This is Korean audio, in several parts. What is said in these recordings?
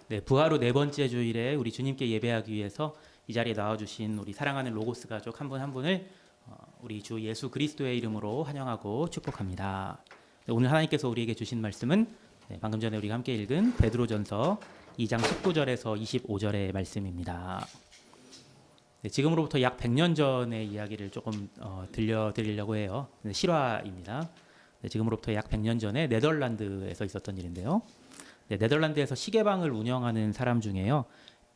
네, 부활 후 네 번째 주일에 우리 주님께 예배하기 위해서 이 자리에 나와주신 우리 사랑하는 로고스 가족 한 분 한 분을 우리 주 예수 그리스도의 이름으로 환영하고 축복합니다. 네, 오늘 하나님께서 우리에게 주신 말씀은 방금 전에 우리가 함께 읽은 베드로전서 2장 19절에서 25절의 말씀입니다. 네, 지금으로부터 약 100년 전의 이야기를 조금 들려드리려고 해요. 네, 실화입니다. 네, 지금으로부터 약 100년 전에 네덜란드에서 있었던 일인데요. 네, 네덜란드에서 시계방을 운영하는 사람 중에요,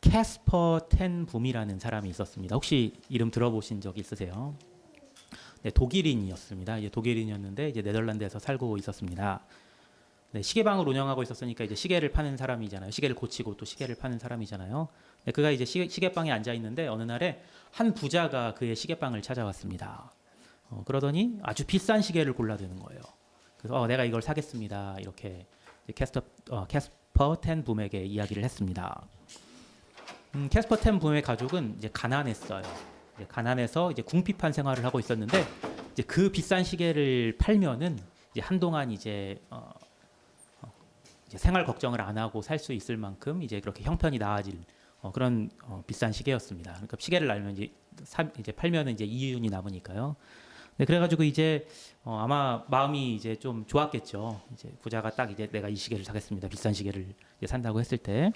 캐스퍼 텐 붐이라는 사람이 있었습니다. 혹시 이름 들어보신 적 있으세요? 네, 독일인이었습니다. 이제 독일인이었는데 이제 네덜란드에서 살고 있었습니다. 네, 시계방을 운영하고 있었으니까 이제 시계를 파는 사람이잖아요. 시계를 고치고 또 시계를 파는 사람이잖아요. 네, 그가 이제 시계방에 앉아 있는데 어느 날에 한 부자가 그의 시계방을 찾아왔습니다. 그러더니 아주 비싼 시계를 골라드는 거예요. 그래서 내가 이걸 사겠습니다. 이렇게 캐스퍼 텐 붐에게 이야기를 했습니다. 캐스퍼 텐 붐의 가족은 이제 가난했어요. 가난해서 이제 궁핍한 생활을 하고 있었는데 이제 그 비싼 시계를 팔면은 이제 한동안 이제 생활 걱정을 안 하고 살 수 있을 만큼 이제 그렇게 형편이 나아질 그런 비싼 시계였습니다. 그러니까 시계를 알면 이제 팔면은 이제 이윤이 남으니까요. 네, 그래가지고 이제 아마 마음이 이제 좀 좋았겠죠. 이제 부자가 딱 이제 내가 이 시계를 사겠습니다. 비싼 시계를 이제 산다고 했을 때.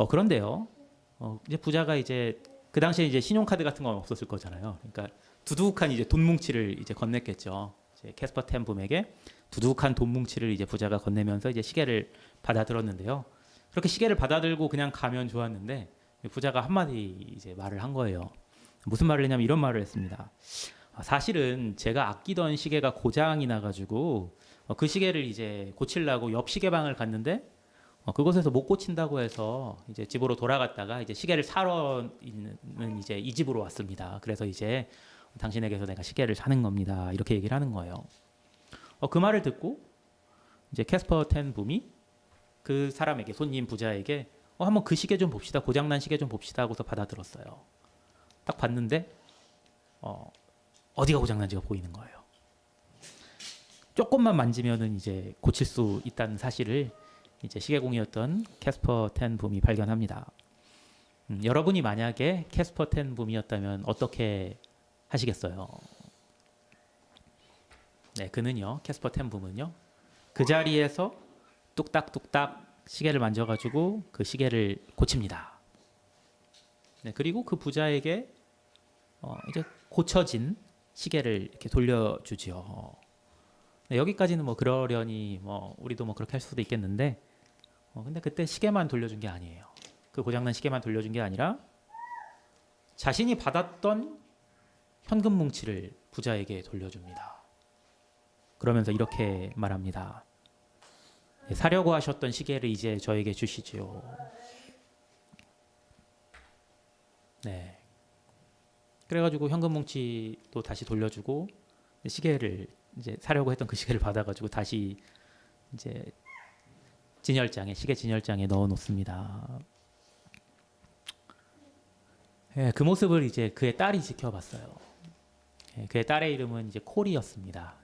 그런데요. 이제 부자가 이제 그 당시에 이제 신용카드 같은 건 없었을 거잖아요. 그러니까 두둑한 이제 돈 뭉치를 이제 건넸겠죠. 이제 캐스퍼 텐 붐에게 두둑한 돈 뭉치를 이제 부자가 건네면서 이제 시계를 받아들었는데요. 그렇게 시계를 받아들고 그냥 가면 좋았는데 부자가 한마디 이제 말을 한 거예요. 무슨 말을 했냐면 이런 말을 했습니다. 사실은 제가 아끼던 시계가 고장이 나가지고 그 시계를 이제 고치려고 옆 시계방을 갔는데 그곳에서 못 고친다고 해서 이제 집으로 돌아갔다가 이제 시계를 사러 있는 이제 이 집으로 왔습니다. 그래서 이제 당신에게서 내가 시계를 사는 겁니다. 이렇게 얘기를 하는 거예요. 그 말을 듣고 이제 캐스퍼 텐 붐이 그 사람에게, 손님 부자에게 한번 그 시계 좀 봅시다. 고장난 시계 좀 봅시다 하고서 받아들었어요. 딱 봤는데 어디가 고장난지가 보이는 거예요. 조금만 만지면은 이제 고칠 수 있다는 사실을 이제 시계공이었던 캐스퍼 텐 붐이 발견합니다. 여러분이 만약에 캐스퍼 텐 붐이었다면 어떻게 하시겠어요? 네, 그는요, 캐스퍼 텐 붐은요, 그 자리에서 뚝딱뚝딱 시계를 만져가지고 그 시계를 고칩니다. 네, 그리고 그 부자에게 이제 고쳐진 시계를 이렇게 돌려주지요. 네, 여기까지는 뭐 그러려니 뭐 우리도 뭐 그렇게 할 수도 있겠는데, 근데 그때 시계만 돌려준 게 아니에요. 그 고장난 시계만 돌려준 게 아니라 자신이 받았던 현금 뭉치를 부자에게 돌려줍니다. 그러면서 이렇게 말합니다. 네, 사려고 하셨던 시계를 이제 저에게 주시지요. 네. 그래가지고 현금 뭉치도 다시 돌려주고 시계를 이제 사려고 했던 그 시계를 받아가지고 다시 이제 시계 진열장에 넣어 놓습니다. 예, 그 모습을 이제 그의 딸이 지켜봤어요. 예, 그의 딸의 이름은 이제 코리였습니다.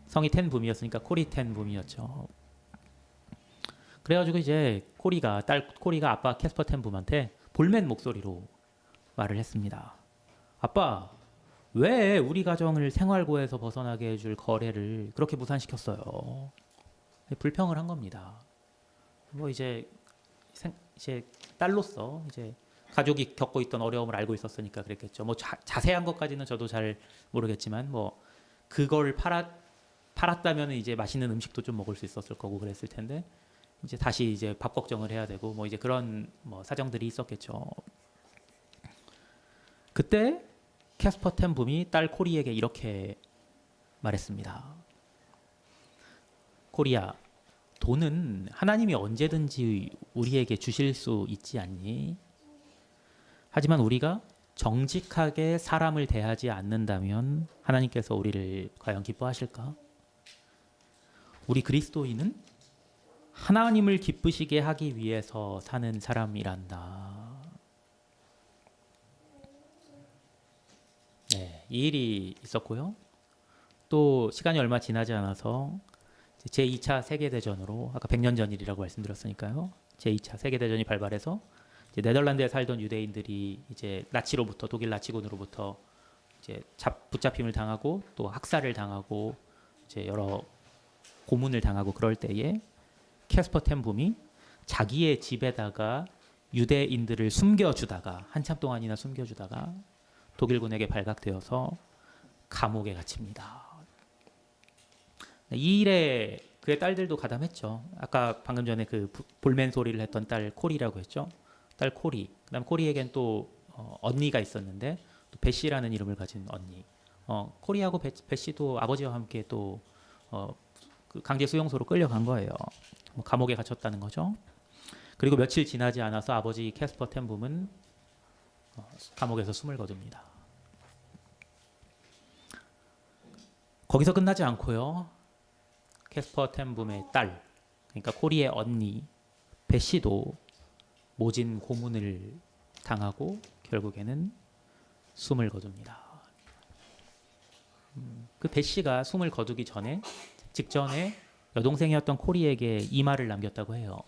성이 텐 붐이었으니까 코리 텐 붐이었죠. 그래가지고 이제 딸 코리가 아빠 캐스퍼 텐 붐한테 볼멘 목소리로 말을 했습니다. 아빠, 왜 우리 가정을 생활고에서 벗어나게 해줄 거래를 그렇게 무산시켰어요? 불평을 한 겁니다. 뭐 이제 딸로서 이제 가족이 겪고 있던 어려움을 알고 있었으니까 그랬겠죠. 뭐 자세한 것까지는 저도 잘 모르겠지만 뭐 그걸 팔았다면 이제 맛있는 음식도 좀 먹을 수 있었을 거고 그랬을 텐데 이제 다시 이제 밥 걱정을 해야 되고 뭐 이제 그런 뭐 사정들이 있었겠죠. 그때 캐스퍼 텐 붐이 딸 코리에게 이렇게 말했습니다. 코리야, 돈은 하나님이 언제든지 우리에게 주실 수 있지 않니? 하지만 우리가 정직하게 사람을 대하지 않는다면 하나님께서 우리를 과연 기뻐하실까? 우리 그리스도인은 하나님을 기쁘시게 하기 위해서 사는 사람이란다. 네, 이 일이 있었고요. 또 시간이 얼마 지나지 않아서 제2차 세계대전으로 아까 100년 전 일이라고 말씀드렸으니까요. 제2차 세계대전이 발발해서 이제 네덜란드에 살던 유대인들이 이제 나치로부터 독일 나치군으로부터 이제 붙잡힘을 당하고 또 학살을 당하고 이제 여러 고문을 당하고 그럴 때에 캐스퍼 텐붐이 자기의 집에다가 유대인들을 숨겨주다가 한참 동안이나 숨겨주다가 독일군에게 발각되어서 감옥에 gat습니다. 이 일에 그의 딸들도 가담했죠. 아까 방금 전에 그 볼멘 소리를 했던 딸 코리라고 했죠. 딸 코리. 그다음 코리에겐 또 언니가 있었는데 또 베시라는 이름을 가진 언니. 코리하고 베시도 아버지와 함께 또 그 강제 수용소로 끌려간 거예요. 감옥에 갇혔다는 거죠. 그리고 며칠 지나지 않아서 아버지 캐스퍼 텐붐은 감옥에서 숨을 거둡니다. 거기서 끝나지 않고요. 캐스퍼 텐붐의 딸, 그러니까 코리의 언니 베시도 모진 고문을 당하고 결국에는 숨을 거둡니다. 그 베시가 숨을 거두기 직전에 여동생이었던 코리에게 이 말을 남겼다고 해요.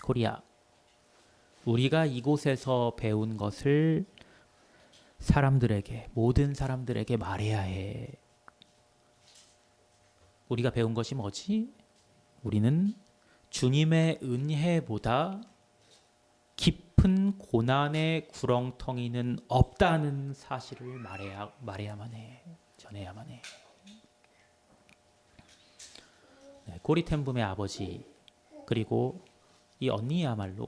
코리야, 우리가 이곳에서 배운 것을 모든 사람들에게 말해야 해. 우리가 배운 것이 뭐지? 우리는 주님의 은혜보다 깊은 고난의 구렁텅이는 없다는 사실을 말해야만 해. 전해야만 해. 코리 텐붐의 아버지 그리고 이 언니야말로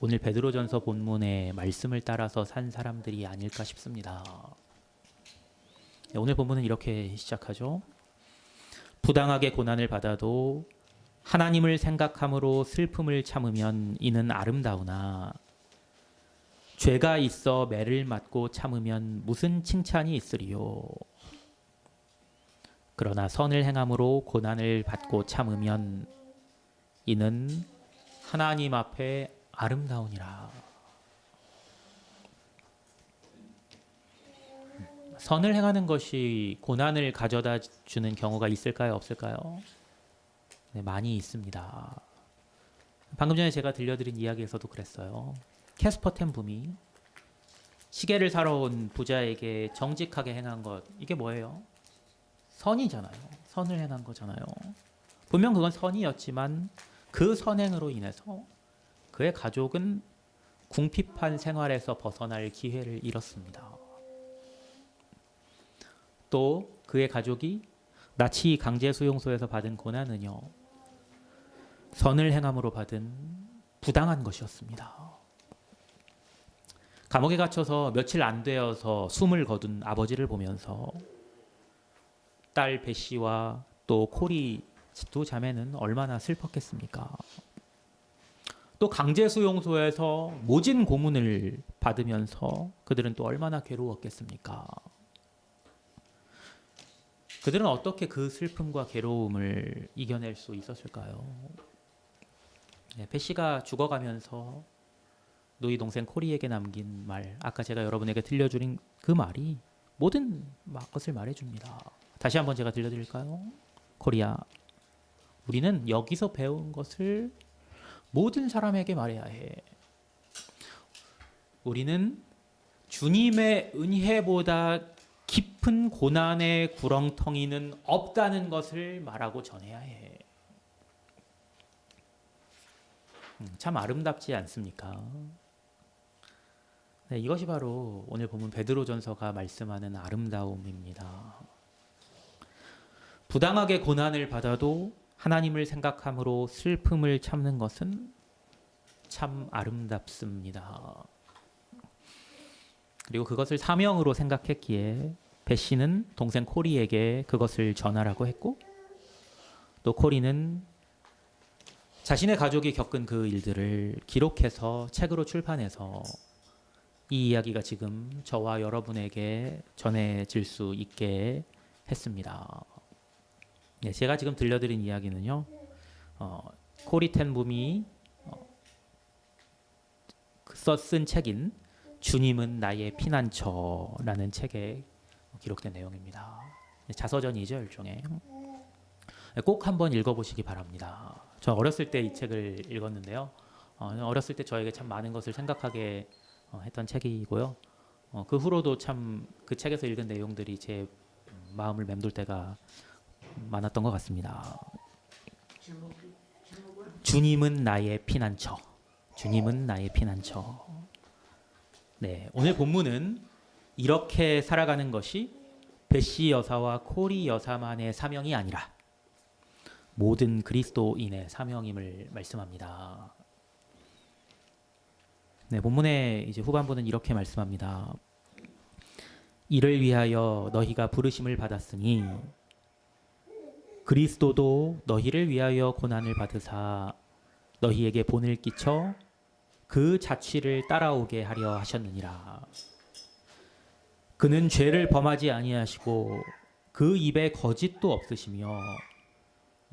오늘 베드로전서 본문의 말씀을 따라서 산 사람들이 아닐까 싶습니다. 오늘 본문은 이렇게 시작하죠. 부당하게 고난을 받아도 하나님을 생각함으로 슬픔을 참으면 이는 아름다우나 죄가 있어 매를 맞고 참으면 무슨 칭찬이 있으리요. 그러나 선을 행함으로 고난을 받고 참으면 이는 하나님 앞에 아름다우니라. 선을 행하는 것이 고난을 가져다 주는 경우가 있을까요? 없을까요? 네, 많이 있습니다. 방금 전에 제가 들려드린 이야기에서도 그랬어요. 캐스퍼 텐붐이 시계를 사러 온 부자에게 정직하게 행한 것, 이게 뭐예요? 선이잖아요. 선을 행한 거잖아요. 분명 그건 선이었지만 그 선행으로 인해서 그의 가족은 궁핍한 생활에서 벗어날 기회를 잃었습니다. 또 그의 가족이 나치 강제 수용소에서 받은 고난은요, 선을 행함으로 받은 부당한 것이었습니다. 감옥에 갇혀서 며칠 안 되어서 숨을 거둔 아버지를 보면서 딸 베시와 또 코리 두 자매는 얼마나 슬펐겠습니까? 또 강제 수용소에서 모진 고문을 받으면서 그들은 또 얼마나 괴로웠겠습니까? 그들은 어떻게 그 슬픔과 괴로움을 이겨낼 수 있었을까요? 베시가 죽어가면서 노이 동생 코리에게 남긴 말, 아까 제가 여러분에게 들려드린 그 말이 모든 것을 말해줍니다. 다시 한번 제가 들려드릴까요? 코리야, 우리는 여기서 배운 것을 모든 사람에게 말해야 해. 우리는 주님의 은혜보다 깊은 고난의 구렁텅이는 없다는 것을 말하고 전해야 해. 참 아름답지 않습니까? 네, 이것이 바로 오늘 본문 베드로전서가 말씀하는 아름다움입니다. 부당하게 고난을 받아도 하나님을 생각함으로 슬픔을 참는 것은 참 아름답습니다. 그리고 그것을 사명으로 생각했기에 베시는 동생 코리에게 그것을 전하라고 했고, 또 코리는 자신의 가족이 겪은 그 일들을 기록해서 책으로 출판해서 이 이야기가 지금 저와 여러분에게 전해질 수 있게 했습니다. 네, 제가 지금 들려드린 이야기는요, 코리 텐붐이 쓴 책인 주님은 나의 피난처라는 책에 기록된 내용입니다. 자서전이죠, 일종의. 꼭 한번 읽어보시기 바랍니다. 저 어렸을 때 이 책을 읽었는데요. 어렸을 때 저에게 참 많은 것을 생각하게 했던 책이고요. 그 후로도 참 그 책에서 읽은 내용들이 제 마음을 맴돌 때가 많았던 것 같습니다. 주님은 나의 피난처. 주님은 나의 피난처. 네, 오늘 본문은 이렇게 살아가는 것이 베시 여사와 코리 여사만의 사명이 아니라 모든 그리스도인의 사명임을 말씀합니다. 네, 본문의 이제 후반부는 이렇게 말씀합니다. 이를 위하여 너희가 부르심을 받았으니 그리스도도 너희를 위하여 고난을 받으사 너희에게 본을 끼쳐 그 자취를 따라오게 하려 하셨느니라. 그는 죄를 범하지 아니하시고 그 입에 거짓도 없으시며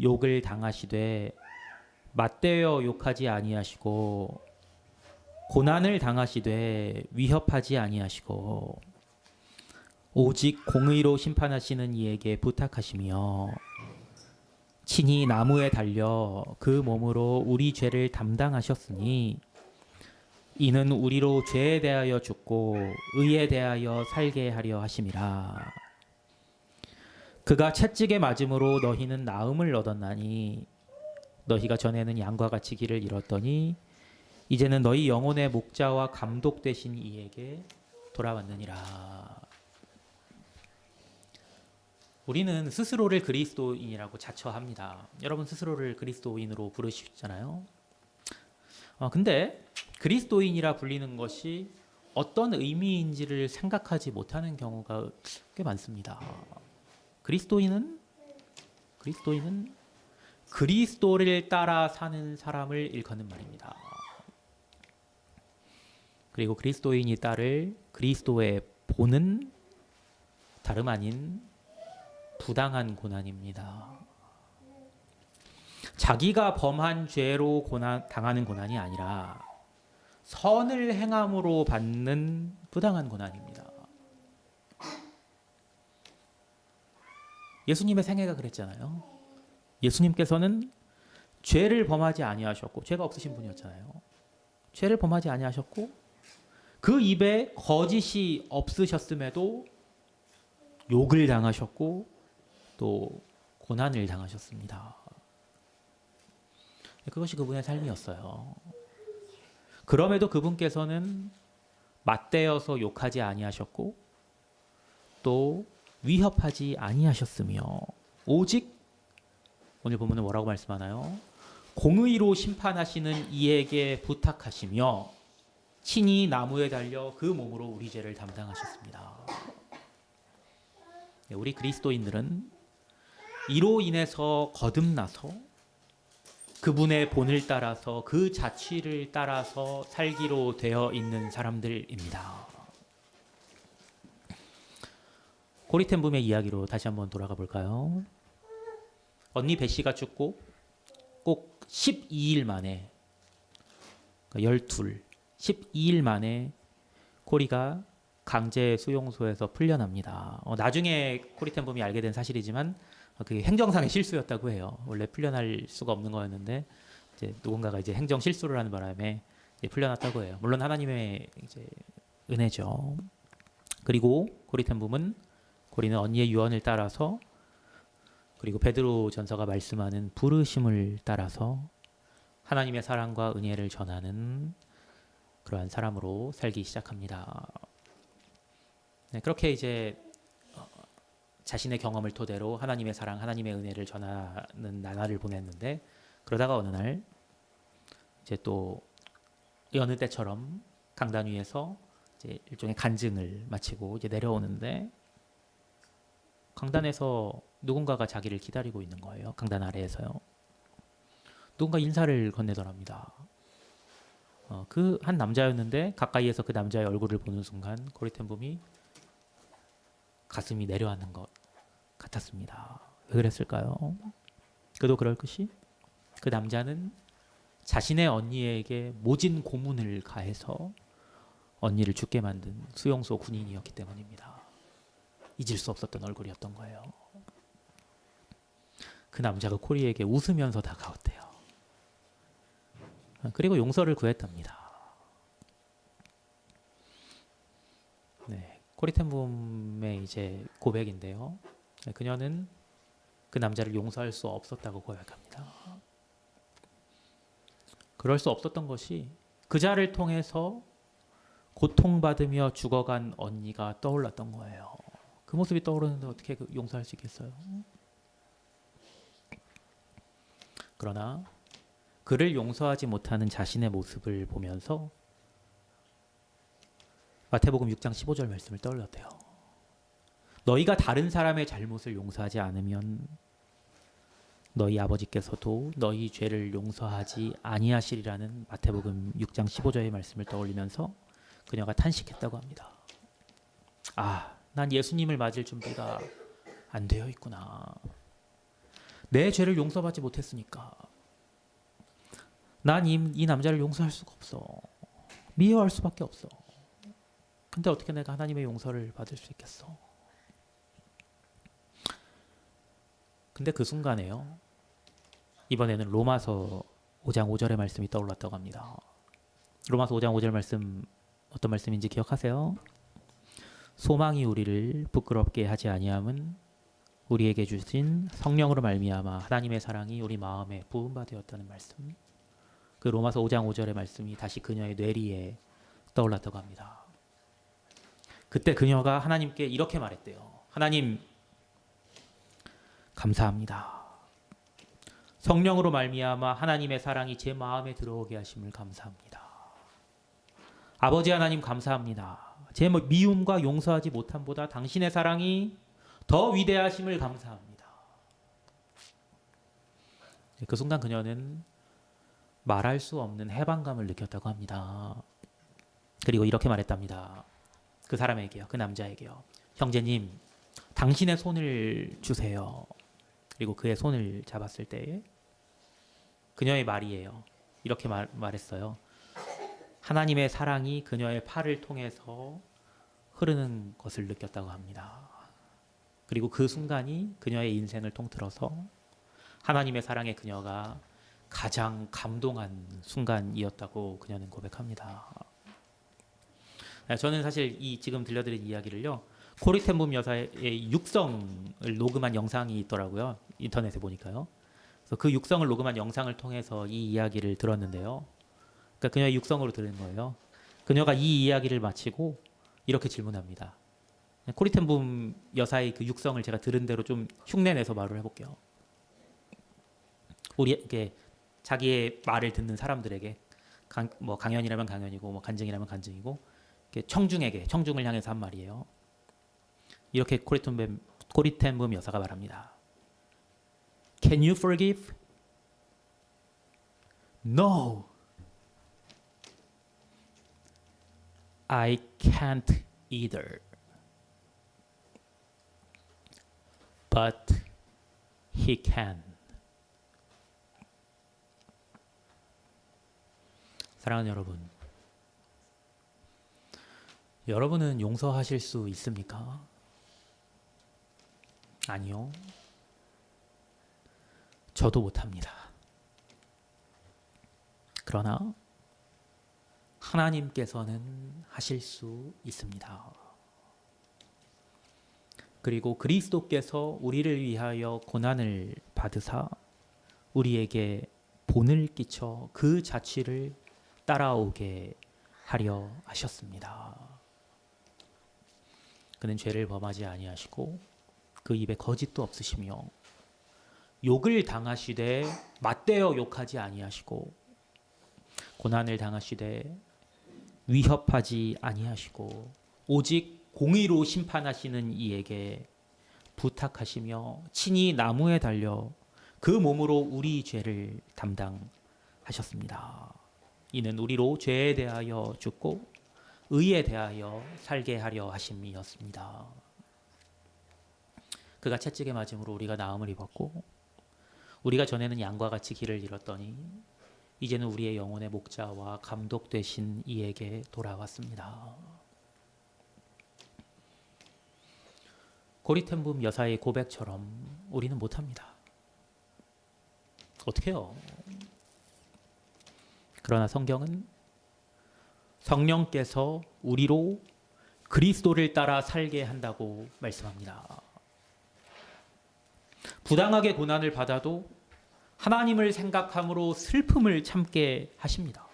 욕을 당하시되 맞대어 욕하지 아니하시고 고난을 당하시되 위협하지 아니하시고 오직 공의로 심판하시는 이에게 부탁하시며 친히 나무에 달려 그 몸으로 우리 죄를 담당하셨으니 이는 우리로 죄에 대하여 죽고 의에 대하여 살게 하려 하심이라. 그가 채찍에 맞음으로 너희는 나음을 얻었나니 너희가 전에는 양과 같이 길을 잃었더니 이제는 너희 영혼의 목자와 감독 되신 이에게 돌아왔느니라. 우리는 스스로를 그리스도인이라고 자처합니다. 여러분 스스로를 그리스도인으로 부르시잖아요. 근데 그리스도인이라 불리는 것이 어떤 의미인지를 생각하지 못하는 경우가 꽤 많습니다. 그리스도인은 그리스도를 따라 사는 사람을 일컫는 말입니다. 그리고 그리스도인이 따를 그리스도의 본은 다름 아닌 부당한 고난입니다. 자기가 범한 죄로 당하는 고난이 아니라 선을 행함으로 받는 부당한 고난입니다. 예수님의 생애가 그랬잖아요. 예수님께서는 죄를 범하지 아니하셨고 죄가 없으신 분이었잖아요. 죄를 범하지 아니하셨고 그 입에 거짓이 없으셨음에도 욕을 당하셨고 또 고난을 당하셨습니다. 그것이 그분의 삶이었어요. 그럼에도 그분께서는 맞대어서 욕하지 아니하셨고 또 위협하지 아니하셨으며 오직 오늘 보면 뭐라고 말씀하나요? 공의로 심판하시는 이에게 부탁하시며 친히 나무에 달려 그 몸으로 우리 죄를 담당하셨습니다. 우리 그리스도인들은 이로 인해서 거듭나서 그분의 본을 따라서 그 자취를 따라서 살기로 되어 있는 사람들입니다. 코리텐붐의 이야기로 다시 한번 돌아가 볼까요? 언니 베시가 죽고 꼭 12일 만에 12일 만에 코리가 강제 수용소에서 풀려납니다. 나중에 코리텐붐이 알게 된 사실이지만 그게 행정상의 실수였다고 해요. 원래 풀려날 수가 없는 거였는데 이제 누군가가 이제 행정 실수를 하는 바람에 이제 풀려났다고 해요. 물론 하나님의 이제 은혜죠. 그리고 코리는 언니의 유언을 따라서 그리고 베드로 전서가 말씀하는 부르심을 따라서 하나님의 사랑과 은혜를 전하는 그러한 사람으로 살기 시작합니다. 네, 그렇게 이제 자신의 경험을 토대로 하나님의 사랑, 하나님의 은혜를 전하는 나날을 보냈는데 그러다가 어느 날 이제 또 여느 때처럼 강단 위에서 이제 일종의 간증을 마치고 이제 내려오는데 강단에서 누군가가 자기를 기다리고 있는 거예요. 강단 아래에서요. 누군가 인사를 건네더랍니다. 그 한 남자였는데 가까이에서 그 남자의 얼굴을 보는 순간 코리텐붐이 가슴이 내려앉는 것 같았습니다. 왜 그랬을까요? 그도 그럴 것이 그 남자는 자신의 언니에게 모진 고문을 가해서 언니를 죽게 만든 수용소 군인이었기 때문입니다. 잊을 수 없었던 얼굴이었던 거예요. 그 남자가 코리에게 웃으면서 다가왔대요. 그리고 용서를 구했답니다. 네, 코리텐붐의 이제 고백인데요. 그녀는 그 남자를 용서할 수 없었다고 고백합니다. 그럴 수 없었던 것이 그자를 통해서 고통받으며 죽어간 언니가 떠올랐던 거예요. 그 모습이 떠오르는데 어떻게 용서할 수 있겠어요? 그러나 그를 용서하지 못하는 자신의 모습을 보면서 마태복음 6장 15절 말씀을 떠올렸대요. 너희가 다른 사람의 잘못을 용서하지 않으면 너희 아버지께서도 너희 죄를 용서하지 아니하시리라는 마태복음 6장 15절의 말씀을 떠올리면서 그녀가 탄식했다고 합니다. 난 예수님을 맞을 준비가 안 되어 있구나. 내 죄를 용서받지 못했으니까 난 이 남자를 용서할 수가 없어. 미워할 수밖에 없어. 근데 어떻게 내가 하나님의 용서를 받을 수 있겠어? 근데 그 순간에요. 이번에는 로마서 5장 5절의 말씀이 떠올랐다고 합니다. 로마서 5장 5절 말씀 어떤 말씀인지 기억하세요? 소망이 우리를 부끄럽게 하지 아니함은 우리에게 주신 성령으로 말미암아 하나님의 사랑이 우리 마음에 부음받았다는 말씀. 그 로마서 5장 5절의 말씀이 다시 그녀의 뇌리에 떠올랐다고 합니다. 그때 그녀가 하나님께 이렇게 말했대요. 하나님, 감사합니다. 성령으로 말미암아 하나님의 사랑이 제 마음에 들어오게 하심을 감사합니다. 아버지 하나님 감사합니다. 제 미움과 용서하지 못함보다 당신의 사랑이 더 위대하심을 감사합니다. 그 순간 그녀는 말할 수 없는 해방감을 느꼈다고 합니다. 그리고 이렇게 말했답니다. 그 사람에게요. 그 남자에게요. 형제님, 당신의 손을 주세요. 그리고 그의 손을 잡았을 때 그녀의 말이에요. 이렇게 말했어요. 하나님의 사랑이 그녀의 팔을 통해서 흐르는 것을 느꼈다고 합니다. 그리고 그 순간이 그녀의 인생을 통틀어서 하나님의 사랑에 그녀가 가장 감동한 순간이었다고 그녀는 고백합니다. 저는 사실 이 지금 들려드린 이야기를요. 코리텐붐 여사의 육성을 녹음한 영상이 있더라고요. 인터넷에 보니까요. 그래서 그 육성을 녹음한 영상을 통해서 이 이야기를 들었는데요. 그러니까 그녀의 육성으로 들은 거예요. 그녀가 이 이야기를 마치고 이렇게 질문합니다. 코리텐붐 여사의 그 육성을 제가 들은 대로 좀 흉내내서 말을 해볼게요. 우리에게 자기의 말을 듣는 사람들에게 강연이라면 강연이고 간증이라면 간증이고 청중을 향해서 한 말이에요. 이렇게 코리텐붐 여사가 말합니다. Can you forgive? No. I can't either. But he can. 사랑하는 여러분, 여러분은 용서하실 수 있습니까? 아니요. 저도 못합니다. 그러나 하나님께서는 하실 수 있습니다. 그리고 그리스도께서 우리를 위하여 고난을 받으사 우리에게 본을 끼쳐 그 자취를 따라오게 하려 하셨습니다. 그는 죄를 범하지 아니하시고 그 입에 거짓도 없으시며 욕을 당하시되 맞대어 욕하지 아니하시고 고난을 당하시되 위협하지 아니하시고 오직 공의로 심판하시는 이에게 부탁하시며 친히 나무에 달려 그 몸으로 우리 죄를 담당하셨습니다. 이는 우리로 죄에 대하여 죽고 의에 대하여 살게 하려 하심이었습니다. 그가 채찍에 맞음으로 우리가 나음을 입었고 우리가 전에는 양과 같이 길을 잃었더니 이제는 우리의 영혼의 목자와 감독 되신 이에게 돌아왔습니다. 코리텐붐 여사의 고백처럼 우리는 못합니다. 어떻게 해요? 그러나 성경은 성령께서 우리로 그리스도를 따라 살게 한다고 말씀합니다. 부당하게 고난을 받아도 하나님을 생각함으로 슬픔을 참게 하십니다.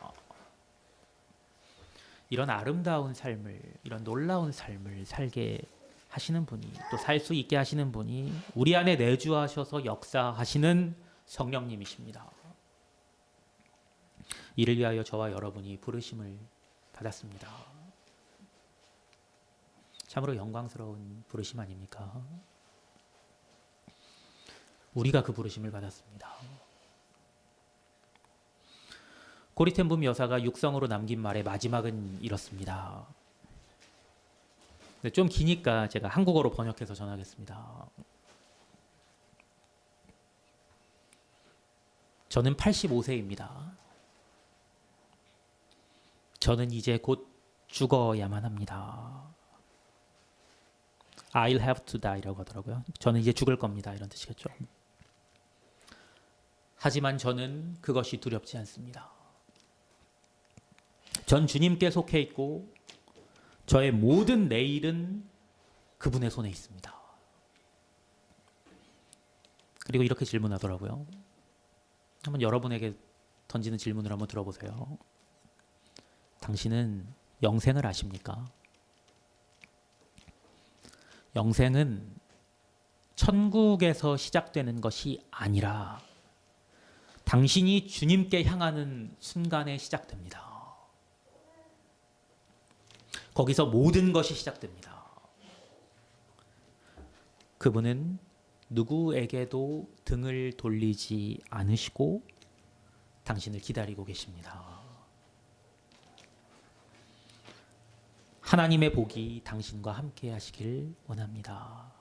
이런 아름다운 삶을, 이런 놀라운 삶을 살게 하시는 분이, 또 살 수 있게 하시는 분이 우리 안에 내주하셔서 역사하시는 성령님이십니다. 이를 위하여 저와 여러분이 부르심을 받았습니다. 참으로 영광스러운 부르심 아닙니까? 우리가 그 부르심을 받았습니다. 고리텐붐 여사가 육성으로 남긴 말의 마지막은 이렇습니다. 좀 기니까 제가 한국어로 번역해서 전하겠습니다. 저는 85세입니다. 저는 이제 곧 죽어야만 합니다. I'll have to die라고 하더라고요. 저는 이제 죽을 겁니다. 이런 뜻이겠죠. 하지만 저는 그것이 두렵지 않습니다. 전 주님께 속해 있고 저의 모든 내일은 그분의 손에 있습니다. 그리고 이렇게 질문하더라고요. 한번 여러분에게 던지는 질문을 한번 들어보세요. 당신은 영생을 아십니까? 영생은 천국에서 시작되는 것이 아니라 당신이 주님께 향하는 순간에 시작됩니다. 거기서 모든 것이 시작됩니다. 그분은 누구에게도 등을 돌리지 않으시고 당신을 기다리고 계십니다. 하나님의 복이 당신과 함께 하시길 원합니다.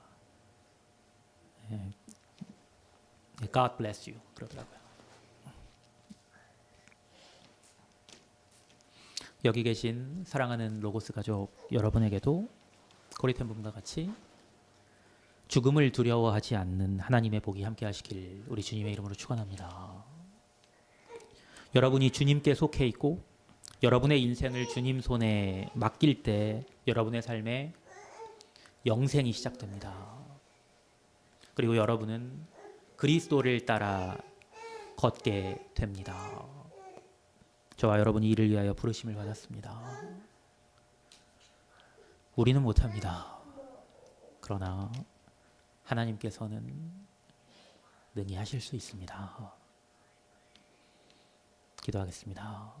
God bless you 그러더라고요. 여기 계신 사랑하는 로고스 가족 여러분에게도 고리텐붐과 같이 죽음을 두려워하지 않는 하나님의 복이 함께 하시길 우리 주님의 이름으로 축원합니다. 여러분이 주님께 속해 있고 여러분의 인생을 주님 손에 맡길 때 여러분의 삶에 영생이 시작됩니다. 그리고 여러분은 그리스도를 따라 걷게 됩니다. 저와 여러분이 이를 위하여 부르심을 받았습니다. 우리는 못합니다. 그러나 하나님께서는 능히 하실 수 있습니다. 기도하겠습니다.